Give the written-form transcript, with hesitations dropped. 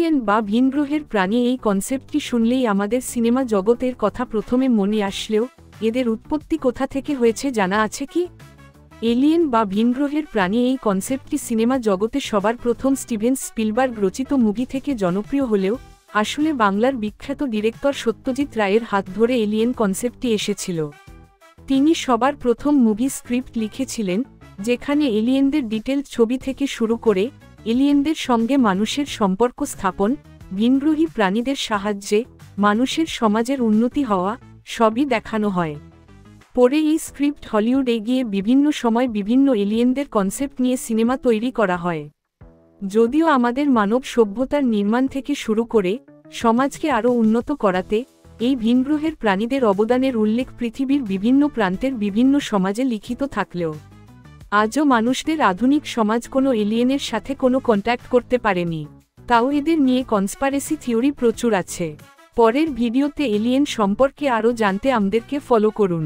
Alien বা ভিনগ্রহের প্রাণী এই কনসেপ্টটি শুনলেই আমাদের সিনেমা জগতের কথা প্রথমে মনে আসলেও এদের উৎপত্তি কোথা থেকে হয়েছে জানা আছে কি? এলিয়েন বা ভিনগ্রহের প্রাণী এই কনসেপ্টটি সিনেমা জগতে সবার প্রথম স্টিভেন স্পিলবার্গ রচিত মুভি থেকে জনপ্রিয় হলেও আসলে বাংলার বিখ্যাত ডিরেক্টর সত্যজিৎ রায়ের হাত ধরে এলিয়েন কনসেপ্টটি এসেছিল। তিনি সবার প্রথম মুভি স্ক্রিপ্ট লিখেছিলেন, যেখানে এলিয়েনদের ডিটেলড ছবি থেকে শুরু করে এলিয়েনদের সঙ্গে মানুষের সম্পর্ক স্থাপন, ভিনগ্রহী প্রাণীদের সাহায্যে মানুষের সমাজের উন্নতি হওয়া সবই দেখানো হয়। পরে এই স্ক্রিপ্ট হলিউডে গিয়ে বিভিন্ন সময় বিভিন্ন এলিয়েনদের কনসেপ্ট নিয়ে সিনেমা তৈরি করা হয়। যদিও আমাদের মানব সভ্যতার নির্মাণ থেকে শুরু করে সমাজকে আরও উন্নত করাতে এই ভিনগ্রহের প্রাণীদের অবদানের উল্লেখ পৃথিবীর বিভিন্ন প্রান্তের বিভিন্ন সমাজে লিখিত থাকলেও আজও মানুষদের আধুনিক সমাজ কোনো এলিয়েনের সাথে কোনো কন্ট্যাক্ট করতে পারেনি। তাও এদের নিয়ে কনস্পারেসি থিওরি প্রচুর আছে। পরের ভিডিওতে এলিয়েন সম্পর্কে আরও জানতে আমাদেরকে ফলো করুন।